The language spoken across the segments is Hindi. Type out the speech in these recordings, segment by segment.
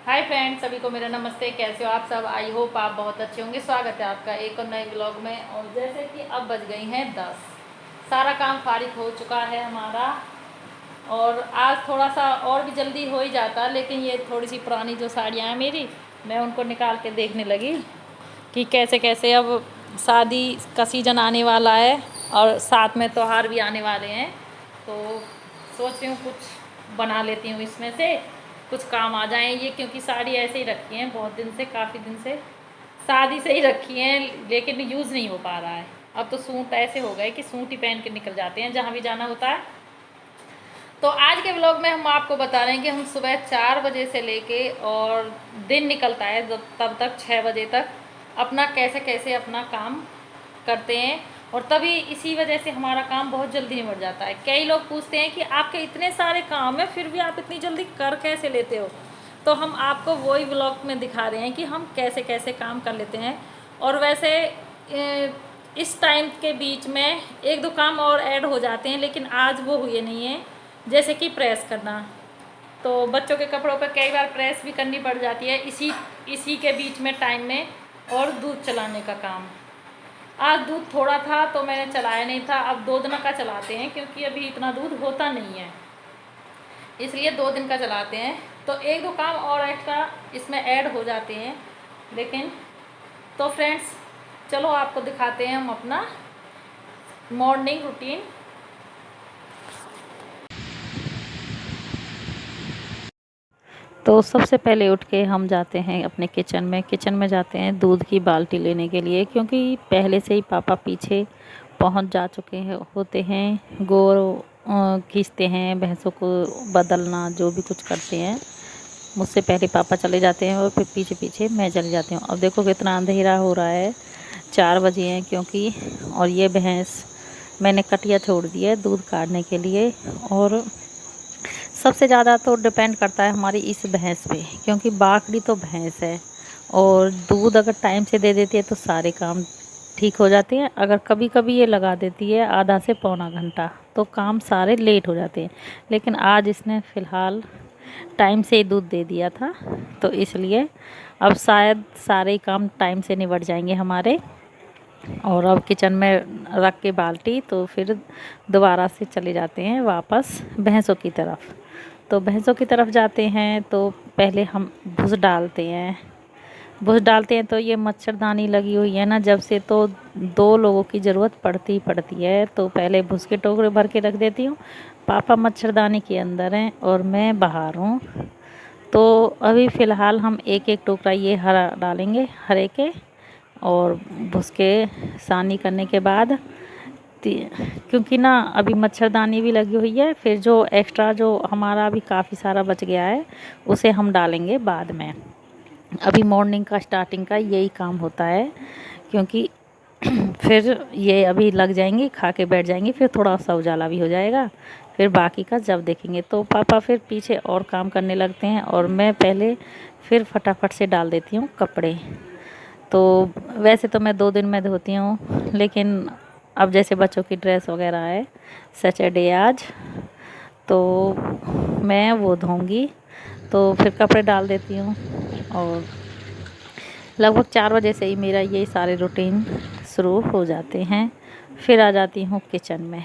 हाय फ्रेंड्स, सभी को मेरा नमस्ते। कैसे हो आप सब? आई होप आप बहुत अच्छे होंगे। स्वागत है आपका एक और नए ब्लॉग में। और जैसे कि अब बज गई हैं 10, सारा काम फारिग हो चुका है हमारा। और आज थोड़ा सा और भी जल्दी हो ही जाता, लेकिन ये थोड़ी सी पुरानी जो साड़ियाँ हैं मेरी, मैं उनको निकाल के देखने लगी कि कैसे कैसे अब शादी का सीज़न आने वाला है और साथ में त्योहार भी आने वाले हैं। तो सोच रही हूँ कुछ बना लेती हूँ इसमें से, कुछ काम आ जाएं ये, क्योंकि साड़ी ऐसे ही रखी हैं बहुत दिन से, काफ़ी दिन से शादी से ही रखी हैं, लेकिन यूज़ नहीं हो पा रहा है। अब तो सूट ऐसे हो गए कि सूट ही पहन के निकल जाते हैं जहाँ भी जाना होता है। तो आज के व्लॉग में हम आपको बता रहे हैं कि हम सुबह 4 बजे से लेके और दिन निकलता है तब तक 6 बजे तक अपना कैसे कैसे अपना काम करते हैं। और तभी इसी वजह से हमारा काम बहुत जल्दी निबट जाता है। कई लोग पूछते हैं कि आपके इतने सारे काम हैं फिर भी आप इतनी जल्दी कर कैसे लेते हो। तो हम आपको वही व्लॉग में दिखा रहे हैं कि हम कैसे कैसे काम कर लेते हैं। और वैसे इस टाइम के बीच में एक दो काम और ऐड हो जाते हैं, लेकिन आज वो हुए नहीं हैं। जैसे कि प्रेस करना, तो बच्चों के कपड़ों पर कई बार प्रेस भी करनी पड़ जाती है इसी के बीच में टाइम में। और दूध चलाने का काम, आज दूध थोड़ा था तो मैंने चलाया नहीं था। अब 2 दिन का चलाते हैं, क्योंकि अभी इतना दूध होता नहीं है, इसलिए 2 दिन का चलाते हैं। तो एक दो काम और एक्स्ट्रा इसमें ऐड हो जाते हैं। लेकिन तो फ्रेंड्स, चलो आपको दिखाते हैं हम अपना मॉर्निंग रूटीन। तो सबसे पहले उठ के हम जाते हैं अपने किचन में जाते हैं दूध की बाल्टी लेने के लिए, क्योंकि पहले से ही पापा पीछे पहुंच जा चुके हैं होते हैं। गोर खींचते हैं, भैंसों को बदलना, जो भी कुछ करते हैं मुझसे पहले पापा चले जाते हैं और फिर पीछे पीछे मैं चली जाती हूँ। अब देखो कितना अंधेरा हो रहा है, 4 बजे हैं क्योंकि। और ये भैंस मैंने कटिया छोड़ दी है दूध काटने के लिए। और सबसे ज़्यादा तो डिपेंड करता है हमारी इस भैंस पे, क्योंकि बाकड़ी तो भैंस है और दूध अगर टाइम से दे देती है तो सारे काम ठीक हो जाते हैं। अगर कभी कभी ये लगा देती है आधा से पौना घंटा तो काम सारे लेट हो जाते हैं। लेकिन आज इसने फ़िलहाल टाइम से ही दूध दे दिया था, तो इसलिए अब शायद सारे काम टाइम से निबट जाएंगे हमारे। और अब किचन में रख के बाल्टी तो फिर दोबारा से चले जाते हैं वापस भैंसों की तरफ। तो भैंसों की तरफ जाते हैं तो पहले हम भूस डालते हैं। भूस डालते हैं तो ये मच्छरदानी लगी हुई है ना जब से, तो 2 लोगों की ज़रूरत पड़ती ही पड़ती है। तो पहले भूस के टोकरे भर के रख देती हूँ। पापा मच्छरदानी के अंदर हैं और मैं बाहर हूँ। तो अभी फ़िलहाल हम एक एक टोकरा ये हरा डालेंगे, हरे के। और भूस के सानी करने के बाद क्योंकि ना अभी मच्छरदानी भी लगी हुई है, फिर जो एक्स्ट्रा जो हमारा अभी काफ़ी सारा बच गया है उसे हम डालेंगे बाद में। अभी मॉर्निंग का स्टार्टिंग का यही काम होता है, क्योंकि फिर ये अभी लग जाएंगी, खा के बैठ जाएंगी, फिर थोड़ा सा उजाला भी हो जाएगा, फिर बाकी का जब देखेंगे। तो पापा फिर पीछे और काम करने लगते हैं और मैं पहले फिर फटाफट से डाल देती हूँ कपड़े। तो वैसे तो मैं 2 दिन में धोती हूँ, लेकिन अब जैसे बच्चों की ड्रेस वगैरह है, सैटरडे आज, तो मैं वो धोऊंगी, तो फिर कपड़े डाल देती हूँ। और लगभग 4 बजे से ही मेरा ये सारे रूटीन शुरू हो जाते हैं। फिर आ जाती हूँ किचन में।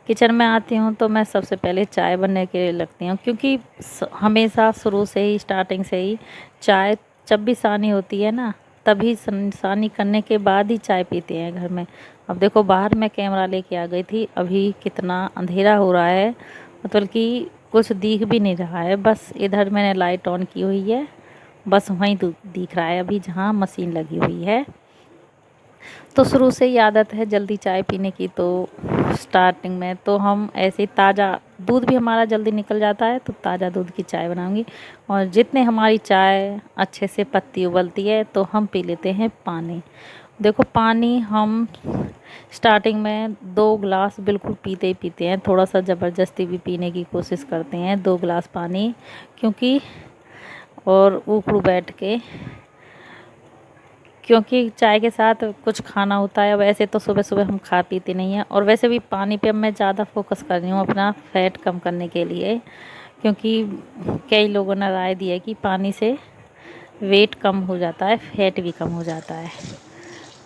किचन में आती हूँ तो मैं सबसे पहले चाय बनने के लिए लगती हूँ, क्योंकि हमेशा शुरू से ही स्टार्टिंग से ही चाय जब भी सानी होती है ना, तभी सानी करने के बाद ही चाय पीते हैं घर में। अब देखो बाहर मैं कैमरा लेके आ गई थी, अभी कितना अंधेरा हो रहा है, मतलब कि कुछ दिख भी नहीं रहा है। बस इधर मैंने लाइट ऑन की हुई है, बस वहीं दिख रहा है अभी जहाँ मशीन लगी हुई है। तो शुरू से ही आदत है जल्दी चाय पीने की, तो स्टार्टिंग में तो हम ऐसे ताज़ा दूध भी हमारा जल्दी निकल जाता है, तो ताज़ा दूध की चाय बनाऊंगी। और जितने हमारी चाय अच्छे से पत्ती उबलती है तो हम पी लेते हैं पानी। देखो पानी हम स्टार्टिंग में 2 गिलास बिल्कुल पीते ही पीते हैं, थोड़ा सा ज़बरदस्ती भी पीने की कोशिश करते हैं 2 गिलास पानी, क्योंकि और ऊपर बैठ के, क्योंकि चाय के साथ कुछ खाना होता है। वैसे तो सुबह सुबह हम खा पीते नहीं हैं, और वैसे भी पानी पे मैं ज़्यादा फोकस कर रही हूँ अपना फ़ैट कम करने के लिए, क्योंकि कई लोगों ने राय दी है कि पानी से वेट कम हो जाता है, फैट भी कम हो जाता है।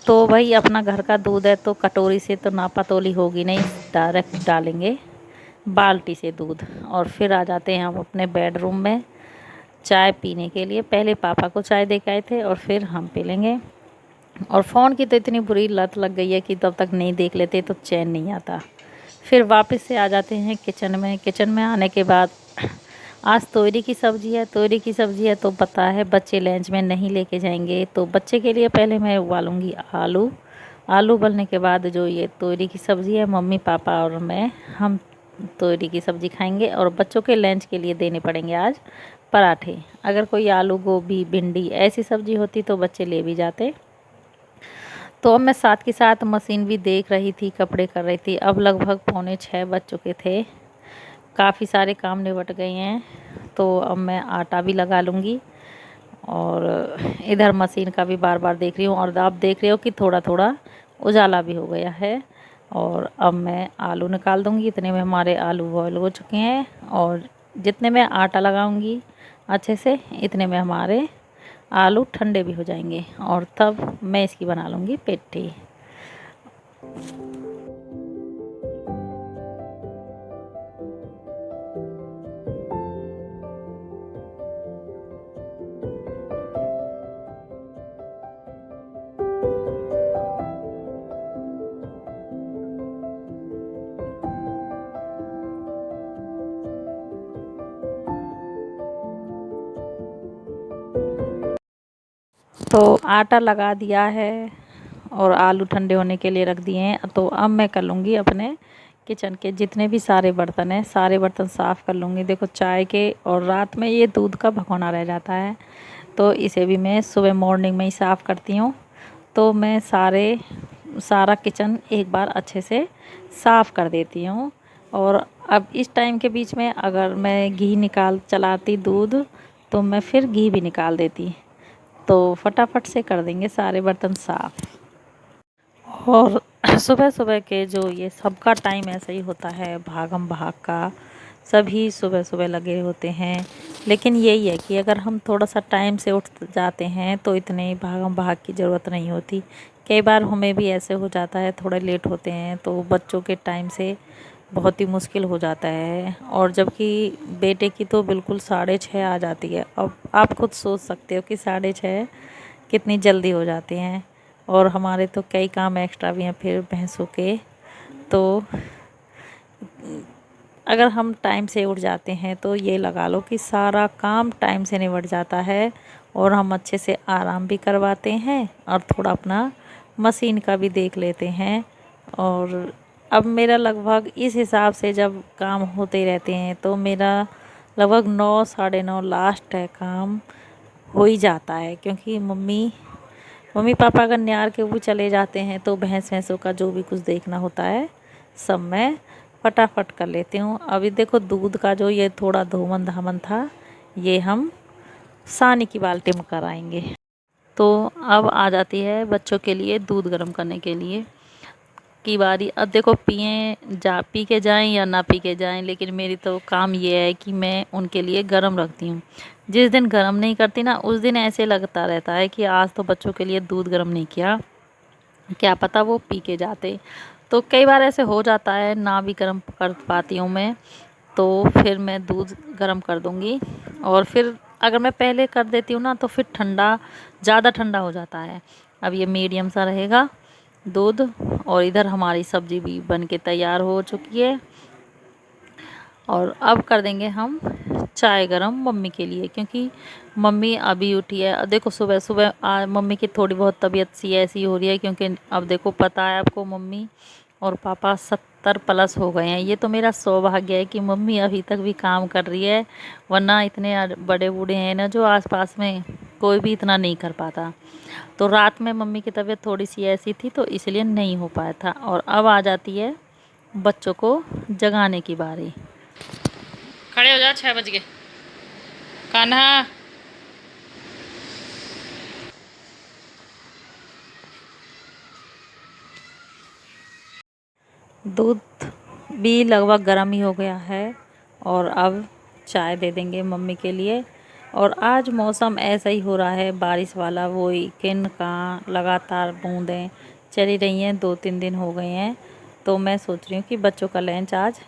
तो भाई अपना घर का दूध है तो कटोरी से तो नापा तोली होगी नहीं, डायरेक्ट डालेंगे बाल्टी से दूध। और फिर आ जाते हैं हम अपने बेडरूम में चाय पीने के लिए। पहले पापा को चाय दे के आए थे और फिर हम पी लेंगे। और फ़ोन की तो इतनी बुरी लत लग गई है कि तब तक नहीं देख लेते तो चैन नहीं आता। फिर वापस से आ जाते हैं किचन में। किचन में आने के बाद आज तोरी की सब्ज़ी है। तोरी की सब्ज़ी है तो पता है बच्चे लंच में नहीं लेके जाएंगे, तो बच्चे के लिए पहले मैं उबालूँगी आलू। आलू उबलने के बाद जो ये तोरी की सब्ज़ी है, मम्मी पापा और मैं हम तोरी की सब्ज़ी खाएंगे। और बच्चों के लंच के लिए देने पड़ेंगे आज पराठे। अगर कोई आलू गोभी भिंडी ऐसी सब्ज़ी होती तो बच्चे ले भी जाते। तो अब मैं साथ के साथ मशीन भी देख रही थी, कपड़े कर रही थी। अब लगभग 5:45 बज चुके थे, काफ़ी सारे काम निपट गए हैं। तो अब मैं आटा भी लगा लूँगी और इधर मशीन का भी बार बार देख रही हूँ। और आप देख रहे हो कि थोड़ा थोड़ा उजाला भी हो गया है। और अब मैं आलू निकाल दूँगी। इतने में हमारे आलू बॉयल हो चुके हैं। और जितने में आटा लगाऊँगी अच्छे से, इतने में हमारे आलू ठंडे भी हो जाएंगे और तब मैं इसकी बना लूँगी पेठी। तो आटा लगा दिया है और आलू ठंडे होने के लिए रख दिए हैं। तो अब मैं कर लूँगी अपने किचन के जितने भी सारे बर्तन हैं, सारे बर्तन साफ़ कर लूँगी। देखो चाय के और रात में ये दूध का भगोना रह जाता है, तो इसे भी मैं सुबह मॉर्निंग में ही साफ़ करती हूँ। तो मैं सारा किचन एक बार अच्छे से साफ़ कर देती हूँ। और अब इस टाइम के बीच में अगर मैं घी निकाल चलाती दूध, तो मैं फिर घी भी निकाल देती। तो फटाफट से कर देंगे सारे बर्तन साफ़। और सुबह सुबह के जो ये सबका टाइम ऐसा ही होता है, भागम भाग का। सभी सुबह सुबह लगे होते हैं, लेकिन यही है कि अगर हम थोड़ा सा टाइम से उठ जाते हैं तो इतने भागम भाग की ज़रूरत नहीं होती। कई बार हमें भी ऐसे हो जाता है, थोड़ा लेट होते हैं तो बच्चों के टाइम से बहुत ही मुश्किल हो जाता है। और जबकि बेटे की तो बिल्कुल 6:30 आ जाती है। अब आप खुद सोच सकते हो कि 6:30 कितनी जल्दी हो जाती हैं। और हमारे तो कई काम एक्स्ट्रा भी हैं फिर भैंसों के। तो अगर हम टाइम से उठ जाते हैं तो ये लगा लो कि सारा काम टाइम से निपट जाता है और हम अच्छे से आराम भी करवाते हैं और थोड़ा अपना मशीन का भी देख लेते हैं। और अब मेरा लगभग इस हिसाब से जब काम होते रहते हैं तो मेरा लगभग 9 साढ़े 9 लास्ट है, काम हो ही जाता है। क्योंकि मम्मी पापा अगर नियार के ऊपर चले जाते हैं तो भैंसों का जो भी कुछ देखना होता है सब मैं फटाफट कर लेती हूँ। अभी देखो दूध का जो ये थोड़ा धोमन धामन था, ये हम सानी की बाल्टी में कराएंगे। तो अब आ जाती है बच्चों के लिए दूध गर्म करने के लिए की बारी। अब देखो पी के जाएं या ना पी के जाएं, लेकिन मेरी तो काम ये है कि मैं उनके लिए गरम रखती हूँ। जिस दिन गरम नहीं करती ना, उस दिन ऐसे लगता रहता है कि आज तो बच्चों के लिए दूध गरम नहीं किया, क्या पता वो पी के जाते। तो कई बार ऐसे हो जाता है, ना भी गर्म कर पाती हूँ मैं, तो फिर मैं दूध गर्म कर दूँगी। और फिर अगर मैं पहले कर देती हूँ ना तो फिर ज़्यादा ठंडा हो जाता है। अब ये मीडियम सा रहेगा दूध। और इधर हमारी सब्ज़ी भी बन के तैयार हो चुकी है। और अब कर देंगे हम चाय गरम मम्मी के लिए, क्योंकि मम्मी अभी उठी है। देखो सुबह सुबह मम्मी की थोड़ी बहुत तबीयत सी ऐसी हो रही है, क्योंकि अब देखो पता है आपको मम्मी और पापा 70 प्लस हो गए हैं। ये तो मेरा सौभाग्य है कि मम्मी अभी तक भी काम कर रही है, वरना इतने बड़े बूढ़े हैं ना जो आसपास में, कोई भी इतना नहीं कर पाता। तो रात में मम्मी की तबीयत थोड़ी सी ऐसी थी तो इसलिए नहीं हो पाया था। और अब आ जाती है बच्चों को जगाने की बारी। खड़े हो जा, 6 बज गए। कान्हा, दूध भी लगभग गर्म ही हो गया है और अब चाय दे देंगे मम्मी के लिए। और आज मौसम ऐसा ही हो रहा है बारिश वाला, वही किन का लगातार बूंदें चली रही हैं, 2-3 दिन हो गए हैं। तो मैं सोच रही हूँ कि बच्चों का लंच आज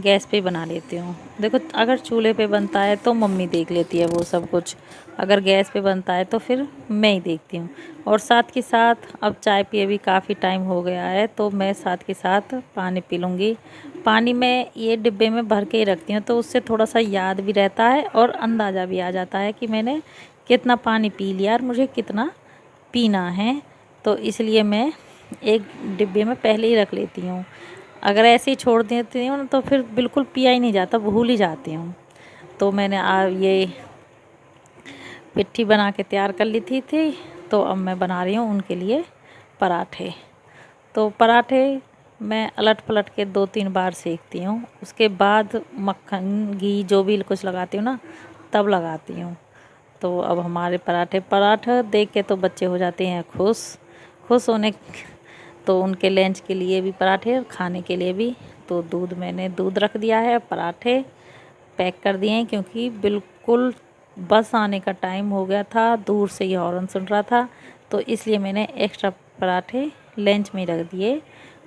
गैस पे बना लेती हूँ। देखो अगर चूल्हे पे बनता है तो मम्मी देख लेती है वो सब कुछ, अगर गैस पे बनता है तो फिर मैं ही देखती हूँ। और साथ के साथ अब चाय पिए भी काफ़ी टाइम हो गया है, तो मैं साथ के साथ पानी पी लूँगी। पानी मैं ये डिब्बे में भर के ही रखती हूँ, तो उससे थोड़ा सा याद भी रहता है और अंदाज़ा भी आ जाता है कि मैंने कितना पानी पी लिया और मुझे कितना पीना है। तो इसलिए मैं एक डिब्बे में पहले ही रख लेती हूँ। अगर ऐसे ही छोड़ देती हूँ तो फिर बिल्कुल पिया ही नहीं जाता, भूल ही जाती हूँ। तो मैंने ये पिट्ठी बना के तैयार कर ली थी। तो अब मैं बना रही हूँ उनके लिए पराठे। तो पराठे मैं अलट पलट के 2-3 बार सेकती हूँ, उसके बाद मक्खन घी जो भी कुछ लगाती हूँ ना, तब लगाती हूँ। तो अब हमारे पराठा देख के तो बच्चे हो जाते हैं खुश होने। तो उनके लंच के लिए भी पराठे और खाने के लिए भी। तो मैंने दूध रख दिया है, पराठे पैक कर दिए हैं, क्योंकि बिल्कुल बस आने का टाइम हो गया था, दूर से ही हॉर्न सुन रहा था। तो इसलिए मैंने एक्स्ट्रा पराठे लंच में रख दिए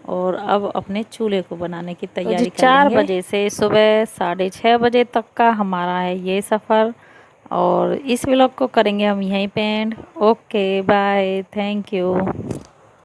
और अब अपने चूल्हे को बनाने की तैयारी कर लेंगे। 4 बजे से सुबह 6:30 बजे तक का हमारा है ये सफ़र, और इस व्लॉग को करेंगे हम यहीं पे end. Okay bye, thank you.